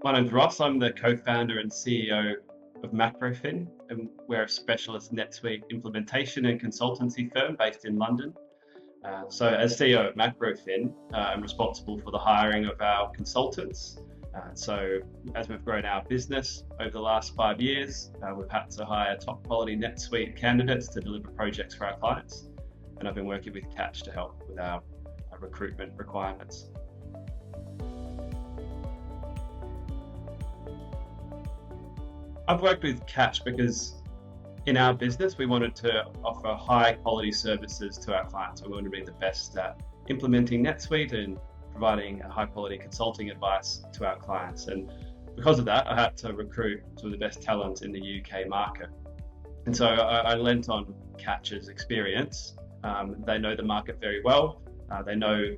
My name's Ross. I'm the co-founder and CEO of Macrofin, and we're a specialist NetSuite implementation and consultancy firm based in London. So as CEO of Macrofin, I'm responsible for the hiring of our consultants. So as we've grown our business over the last 5 years, we've had to hire top quality NetSuite candidates to deliver projects for our clients. And I've been working with Catch to help with our recruitment requirements. I've worked with Catch because in our business, we wanted to offer high quality services to our clients. We wanted to be the best at implementing NetSuite and providing high quality consulting advice to our clients. And because of that, I had to recruit some of the best talent in the UK market. And so I lent on Catch's experience. They know the market very well. They know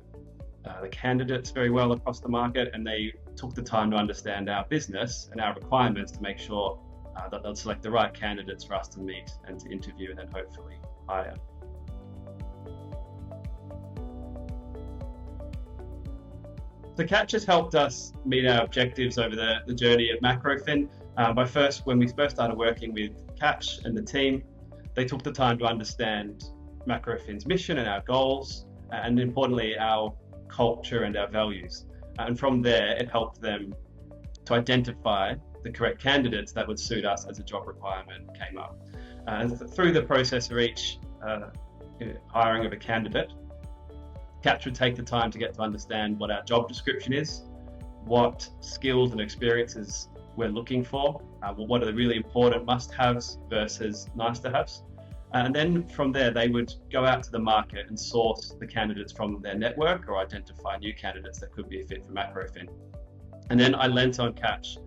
the candidates very well across the market, and they took the time to understand our business and our requirements to make sure that they'll select the right candidates for us to meet and to interview and then hopefully hire. So Catch has helped us meet our objectives over the journey of Macrofin. When we first started working with Catch and the team, they took the time to understand Macrofin's mission and our goals, and importantly, our culture and our values. And from there, it helped them to identify the correct candidates that would suit us as a job requirement came up. And through the process of each hiring of a candidate, Catch would take the time to get to understand what our job description is, what skills and experiences we're looking for, what are the really important must-haves versus nice-to-haves. And then from there, they would go out to the market and source the candidates from their network or identify new candidates that could be a fit for Macrofin. And then I lent on Catch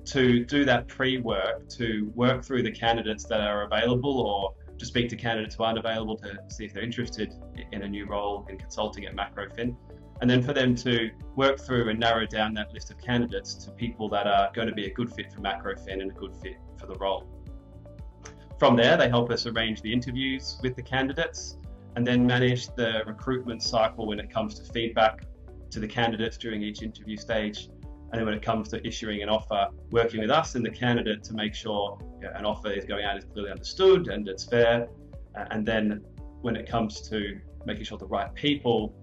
to do that pre-work, to work through the candidates that are available or to speak to candidates who aren't available to see if they're interested in a new role in consulting at Macrofin. And then for them to work through and narrow down that list of candidates to people that are going to be a good fit for Macrofin and a good fit for the role. From there, they help us arrange the interviews with the candidates and then manage the recruitment cycle when it comes to feedback to the candidates during each interview stage. And then when it comes to issuing an offer, working with us and the candidate to make sure an offer is going out is clearly understood and it's fair. And then when it comes to making sure the right people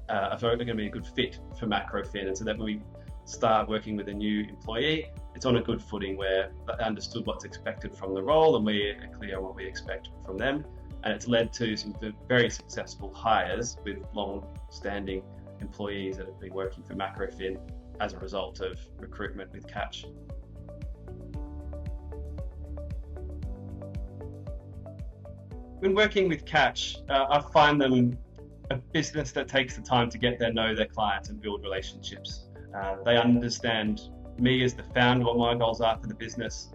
are going to be a good fit for Macrofin, and so that when we start working with a new employee, it's on a good footing where they understood what's expected from the role and we're clear on what we expect from them. And it's led to some very successful hires with long-standing employees that have been working for Macrofin as a result of recruitment with Catch. When working with Catch, I find them a business that takes the time to know their clients and build relationships. They understand me as the founder, what my goals are for the business,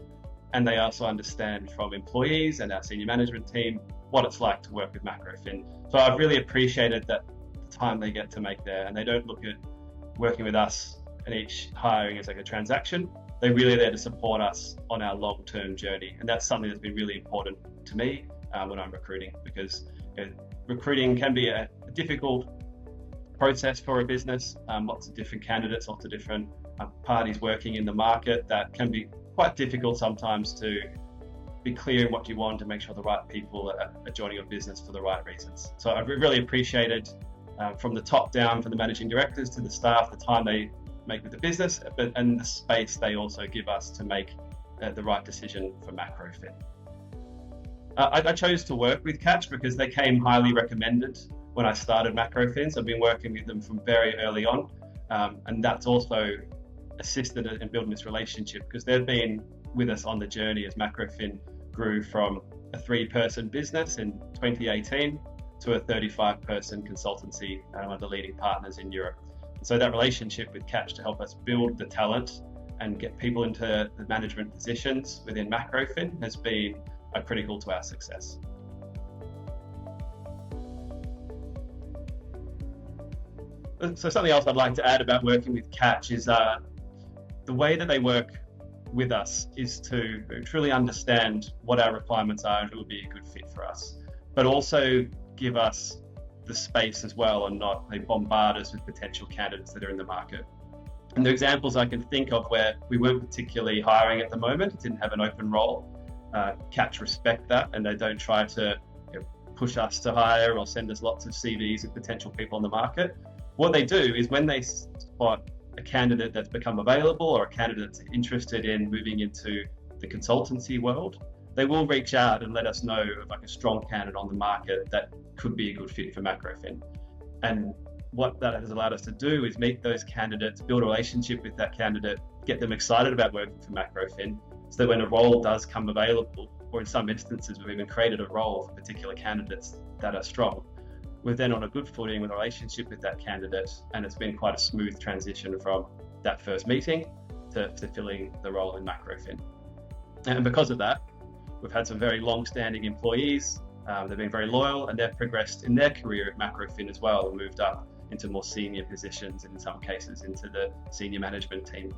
and they also understand from employees and our senior management team what it's like to work with Macrofin. So I've really appreciated that the time they get to make there, and they don't look at working with us and each hiring as like a transaction. They're really there to support us on our long-term journey, and that's something that's been really important to me when I'm recruiting, because recruiting can be a difficult process for a business. Lots of different candidates, lots of different parties working in the market. That can be quite difficult sometimes to be clear in what you want to make sure the right people are joining your business for the right reasons. So I've really appreciated from the top down, from the managing directors to the staff, the time they make with the business, and the space they also give us to make the right decision for Macrofin. I chose to work with Catch because they came highly recommended when I started Macrofin. So I've been working with them from very early on, and that's also assisted in building this relationship because they've been with us on the journey as Macrofin grew from a 3-person business in 2018 to a 35-person consultancy, one of the leading partners in Europe. So that relationship with Catch to help us build the talent and get people into the management positions within Macrofin has been critical to our success. So something else I'd like to add about working with Catch is the way that they work with us is to truly understand what our requirements are and who would be a good fit for us, but also give us the space as well and not bombard us with potential candidates that are in the market. And the examples I can think of where we weren't particularly hiring at the moment, it didn't have an open role. Catch respect that, and they don't try to push us to hire or send us lots of CVs of potential people on the market. What they do is when they spot a candidate that's become available or a candidate that's interested in moving into the consultancy world, they will reach out and let us know of like a strong candidate on the market that could be a good fit for Macrofin. And what that has allowed us to do is meet those candidates, build a relationship with that candidate, get them excited about working for Macrofin, so that when a role does come available, or in some instances we've even created a role for particular candidates that are strong, we're then on a good footing with a relationship with that candidate, and it's been quite a smooth transition from that first meeting to filling the role in Macrofin. And because of that, we've had some very long-standing employees. They've been very loyal, and they've progressed in their career at Macrofin as well and moved up into more senior positions, and in some cases into the senior management team.